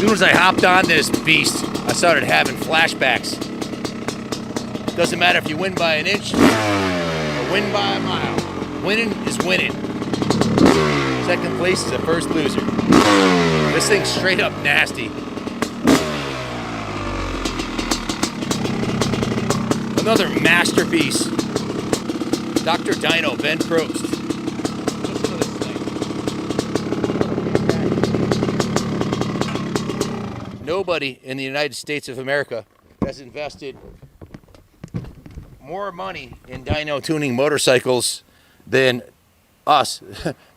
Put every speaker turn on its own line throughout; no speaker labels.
soon as I hopped on this beast, I started having flashbacks. Doesn't matter if you win by an inch or win by a mile. Winning is winning. Second place is the first loser. This thing's straight up nasty. Another masterpiece. Dr. Dyno, Ben Probst. Listen to this thing. Nobody in the United States of America has invested more money in dyno tuning motorcycles than us.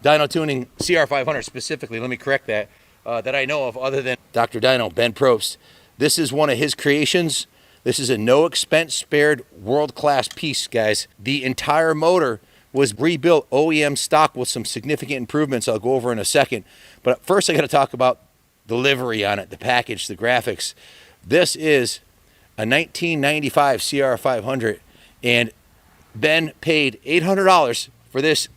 Dyno tuning CR500 specifically, let me correct that, that I know of other than Dr. Dyno, Ben Probst. This is one of his creations. This is a no expense spared world-class piece, guys. The entire motor was rebuilt OEM stock with some significant improvements I'll go over in a second. But first I got to talk about the livery on it, the package, the graphics. This is a 1995 CR500, and Ben paid $800 for this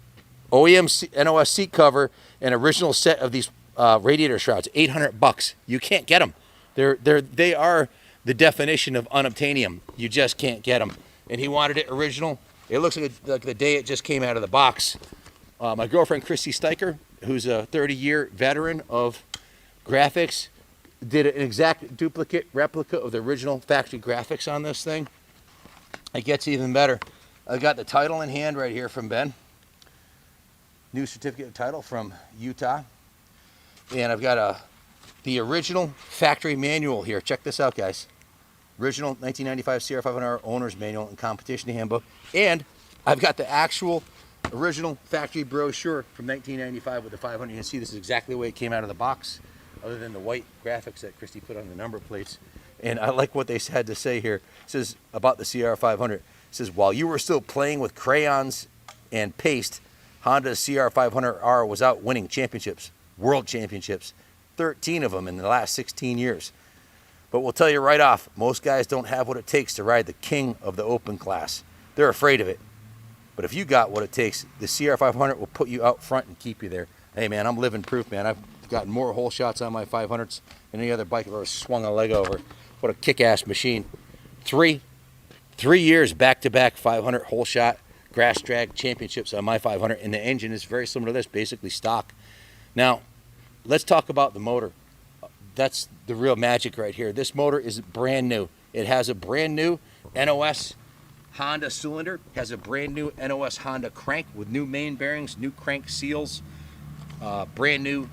OEM NOS seat cover and original set of these radiator shrouds. $800. You can't get them. They are the definition of unobtainium. You just can't get them. And he wanted it original. It looks like the day it just came out of the box. My girlfriend, Christy Steicher, who's a 30-year veteran of graphics, did an exact duplicate replica of the original factory graphics on this thing. It gets even better. I've got the title in hand right here from Ben. New certificate of title from Utah. And I've got the original factory manual here. Check this out, guys. Original 1995 CR500R owner's manual and competition handbook. And I've got the actual original factory brochure from 1995 with the 500. You can see this is exactly the way it came out of the box, other than the white graphics that Christy put on the number plates. And I like what they had to say here. It says about the CR500. It says, while you were still playing with crayons and paste, Honda's CR500R was out winning championships, world championships, 13 of them in the last 16 years. But we'll tell you right off, most guys don't have what it takes to ride the king of the open class. They're afraid of it. But if you got what it takes, the CR500 will put you out front and keep you there. Hey man, I'm living proof, man. I've gotten more hole shots on my 500s than any other bike I've ever swung a leg over. What a kick-ass machine. Three years back-to-back 500 hole shot grass drag championships on my 500, and the engine is very similar to this, basically stock. Now, let's talk about the motor. That's the real magic right here. This motor is brand new. It has a brand new NOS Honda cylinder, has a brand new NOS Honda crank with new main bearings, new crank seals, brand new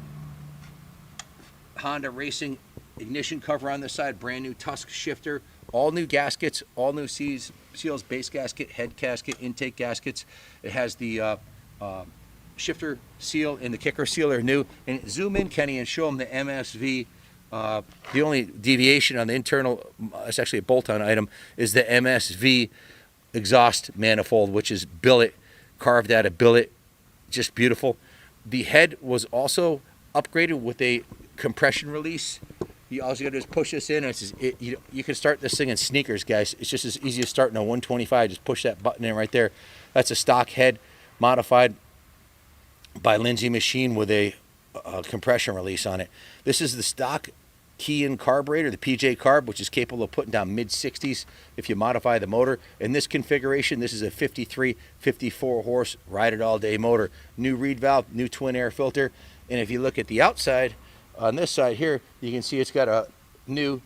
Honda Racing ignition cover on this side, brand new Tusk shifter, all new gaskets, all new seals, base gasket, head gasket, intake gaskets. It has the shifter seal and the kicker seal are new. And zoom in, Kenny, and show them the MSV. The only deviation on the internal, it's actually a bolt-on item, is the MSV exhaust manifold, which is billet, carved out of billet, just beautiful. The head was also upgraded with a compression release. All you gotta do is push this in, and you can start this thing in sneakers, guys. It's just as easy as starting a 125. Just push that button in right there. That's a stock head modified by Lindsay Machine with a compression release on it. This is the stock key-in carburetor, the PJ Carb, which is capable of putting down mid-60s if you modify the motor. In this configuration, this is a 53, 54 horse ride-it-all-day motor. New reed valve, new twin air filter. And if you look at the outside, on this side here, you can see it's got a new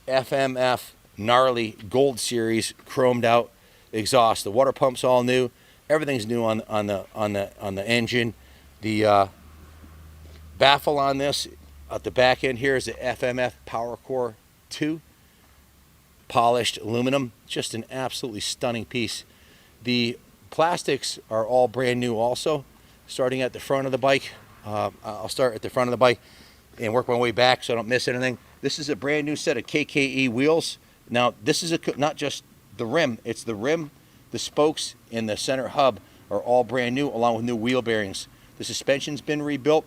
FMF gnarly Gold Series chromed out exhaust. The water pump's all new. Everything's new on the engine. The baffle on this at the back end here is the FMF Power Core 2 polished aluminum. Just an absolutely stunning piece. The plastics are all brand new also. Starting at the front of the bike, I'll start at the front of the bike and work my way back so I don't miss anything. This is a brand new set of KKE wheels. Now this is not just the rim, it's the rim, the spokes, and the center hub are all brand new, along with new wheel bearings. The suspension's been rebuilt.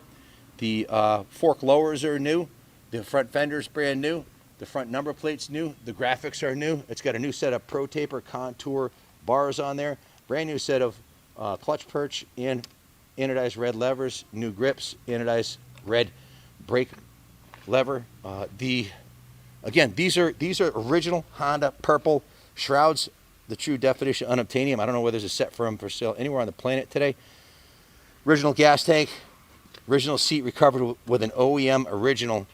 The fork lowers are new. The front fender's brand new. The front number plate's new. The graphics are new. It's got a new set of Pro Taper contour bars on there. Brand new set of clutch perch and anodized red levers. New grips, anodized red brake lever. Again, these are original Honda purple shrouds, the true definition unobtainium. I don't know whether there's a set for them for sale anywhere on the planet today. Original gas tank, original seat recovered with an OEM original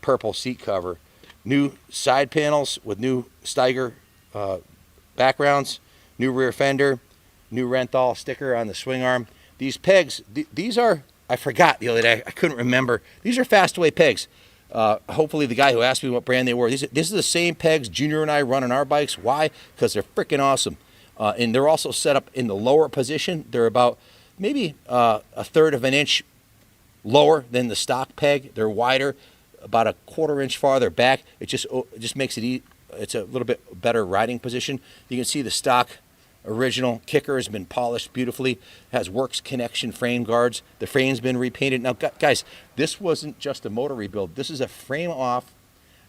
purple seat cover. New side panels with new Steiger backgrounds, new rear fender, new Renthal sticker on the swing arm. These pegs, these are, I forgot the other day, I couldn't remember. These are Fastaway pegs. Hopefully the guy who asked me what brand they were, this is the same pegs Junior and I run on our bikes. Why? Because they're freaking awesome. And they're also set up in the lower position. They're about maybe a third of an inch lower than the stock peg. They're wider, about a quarter inch farther back. It just makes it it's a little bit better riding position. You can see the stock original kicker has been polished beautifully. It has Works connection frame guards. The frame's been repainted. Now, guys, this wasn't just a motor rebuild. This is a frame off,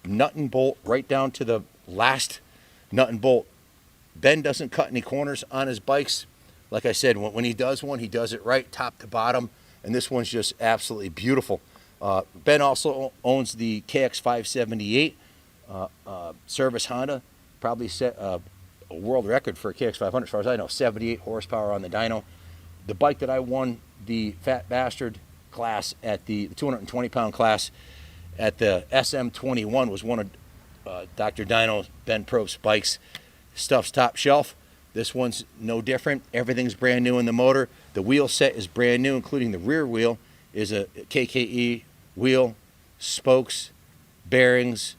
nut and bolt, right down to the last nut and bolt. Ben doesn't cut any corners on his bikes. Like I said, when he does one, he does it right, top to bottom. And this one's just absolutely beautiful. Ben also owns the KX578 service Honda. Probably set a world record for a KX500 as far as I know. 78 horsepower on the dyno. The bike that I won the Fat Bastard class at the 220-pound class at the SM21 was one of Dr. Dyno, Ben Probst bikes. Stuff's top shelf. This one's no different. Everything's brand new in the motor. The wheel set is brand new, including the rear wheel is a KKE wheel, spokes, bearings.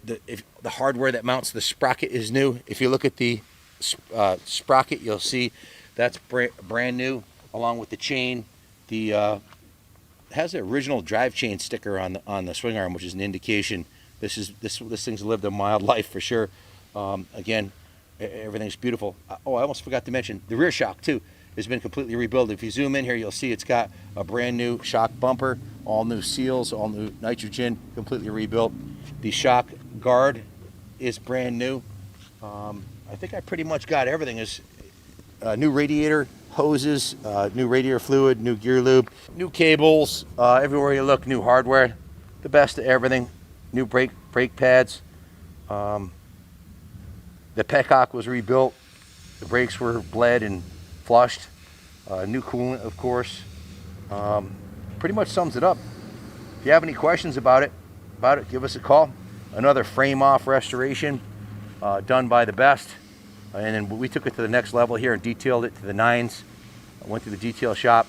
The hardware that mounts the sprocket is new. If you look at the sprocket, you'll see that's brand new, along with the chain. It has an original drive chain sticker on the swing arm, which is an indication this thing's lived a mild life for sure. Again, everything's beautiful. Oh, I almost forgot to mention the rear shock too has been completely rebuilt. If you zoom in here, you'll see it's got a brand new shock bumper, all new seals, all new nitrogen, completely rebuilt. The shock guard is brand new. I think I pretty much got everything. Is new radiator hoses, new radiator fluid, new gear lube, new cables, everywhere you look, new hardware, the best of everything, new brake pads. The petcock was rebuilt, the brakes were bled and flushed, new coolant, of course. Pretty much sums it up. If you have any questions about it, give us a call. Another frame off restoration done by the best. And then we took it to the next level here and detailed it to the nines. I went to the detail shop.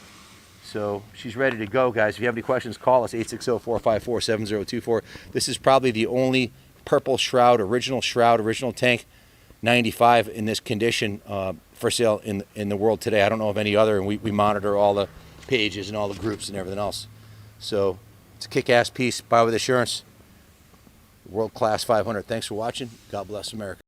So she's ready to go, guys. If you have any questions, call us, 860-454-7024. This is probably the only purple shroud, original tank 95 in this condition for sale in the world today. I don't know of any other, and we monitor all the pages and all the groups and everything else. So it's a kick-ass piece, buy with assurance. World-class 500. Thanks for watching. God bless America.